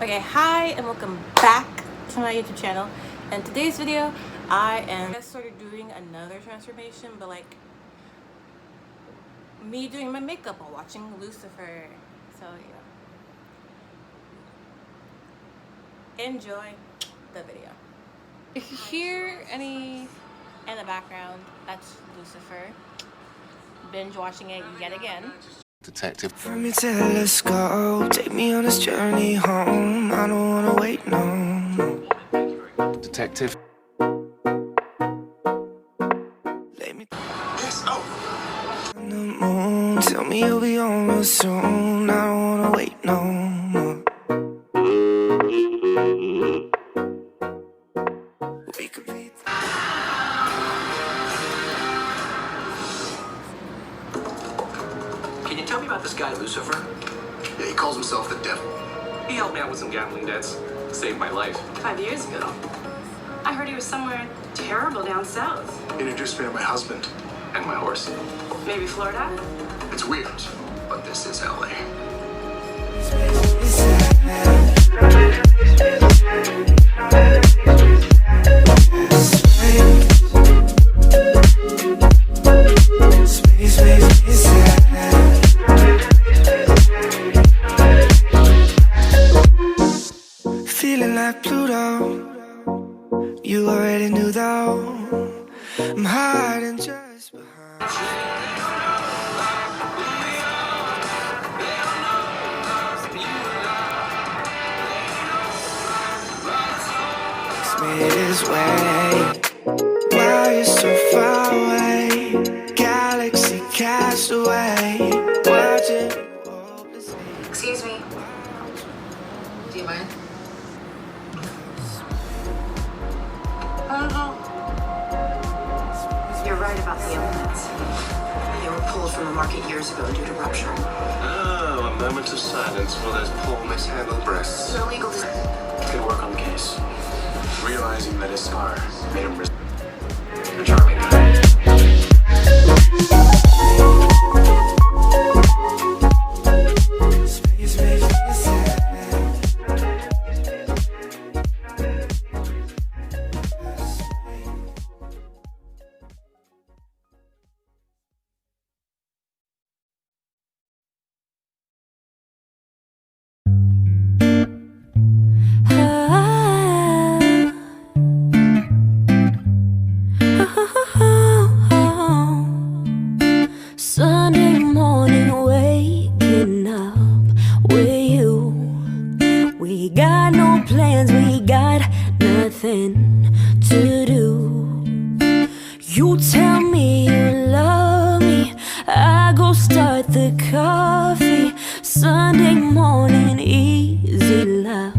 Okay, hi and welcome back to my YouTube channel. And today's video, I am just sort of doing another transformation, but like me doing my makeup while watching Lucifer. So yeah, enjoy the video. If you hear any in the background, that's Lucifer. Binge watching it yet again. Detective. From your telescope, take me on this journey home. I don't wanna wait no more. Detective. Let me on the moon. Tell me you'll be on real soon. I don't wanna wait no more. We could be. Can you tell me about this guy, Lucifer? Yeah, he calls himself the devil. He helped me out with some gambling debts. Saved my life. 5 years ago. I heard he was somewhere terrible down south. He introduced me to my husband. And my horse. Maybe Florida? It's weird, but this is LA. Feeling like Pluto. You already knew though. I'm hiding just behind. Me this way. Why you so far away? Galaxy cast away. Watching you hopelessly. Excuse me. Do you mind? You're right about the implements. They were pulled from the market years ago due to rupture. Oh, a moment of silence for those poor mishandled breasts. It's illegal to... Good work on the case. Realizing that his scar made him A charming guy. Space makes me sad. Sunday morning, waking up with you. We got no plans, we got nothing to do. You tell me you love me, I go start the coffee. Sunday morning, easy love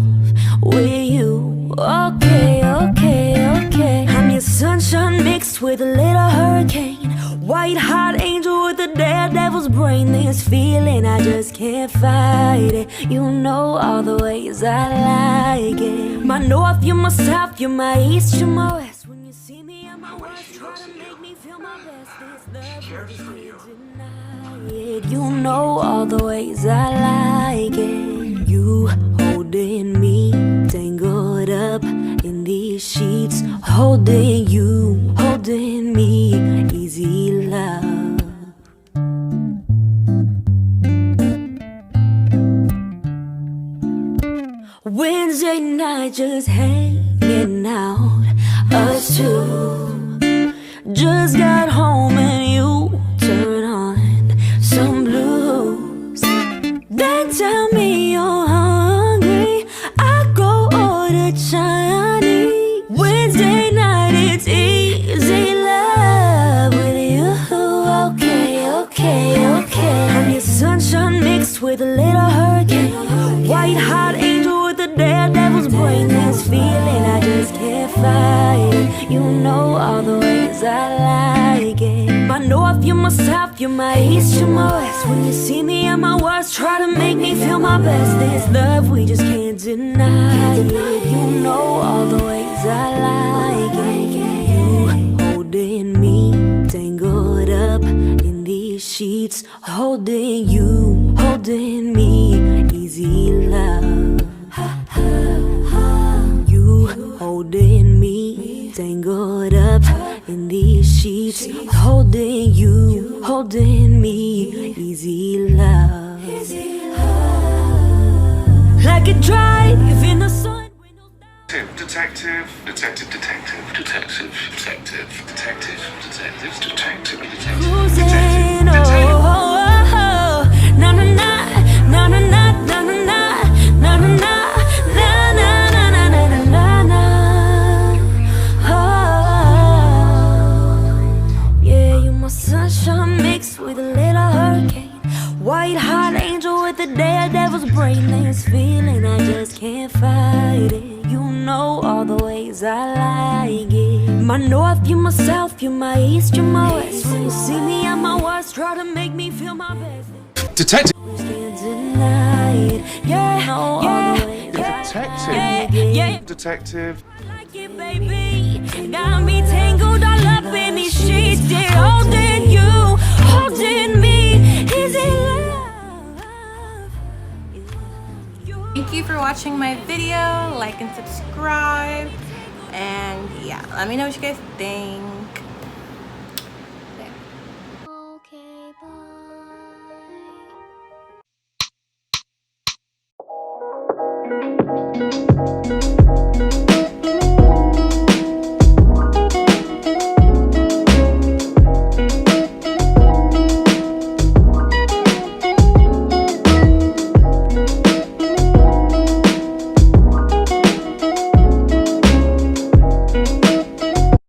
with you. Okay, okay, okay. I'm your sunshine mixed with a little hurricane. White hot angel with a daredevil's brain. This feeling, I just can't fight it. You know all the ways I like it. My north, you're my south, you're my east, you're my west. When you see me, I'm my worst. Try to make me feel my best. This love, just can't deny it. You know all the ways I like it. You holding me, tangled up in these sheets. Holding you, holding me, easy love. Wednesday night just hanging out, us two. Just got home and you turn on some blues. Then tell me you're hungry, I go order Chinese. Wednesday night it's easy love with you. Okay, okay, okay. I'm your sunshine mixed with a little hurricane. White hot angel with a daredevil's brain. This feeling, I just can't fight it. You know all the ways I like it. My north, you're my south, you're my east, you're my west. When you see me at my worst, try to make me feel my best. This love, we just can't deny it. You know all the ways I like it. You holding me, tangled up in these sheets. Holding you, holding me, easy love. could drive in the sun. Detective, detective, detective, detective, detective, detective, detective, detective, detective, Cruising, oh, oh, oh, oh. Na na na, na na na, na na na, na na na, na na na na na na na. Oh, yeah, you my sunshine mixed with a little hurricane. White hot angel with the daredevil's brain. This feeling I just can't fight it. You know all the ways I like it. My north, you my south, you my east, you my west. When you see me at my worst, try to make me feel my best. detective. You can't deny it. Yeah, know all the ways. Detective. Yeah, Detective. I like it, baby. Got me tangled all up in these sheets. Yeah, holding you, holding me. Is it love? Thank you for watching my video. Like and subscribe. And yeah, let me know what you guys think.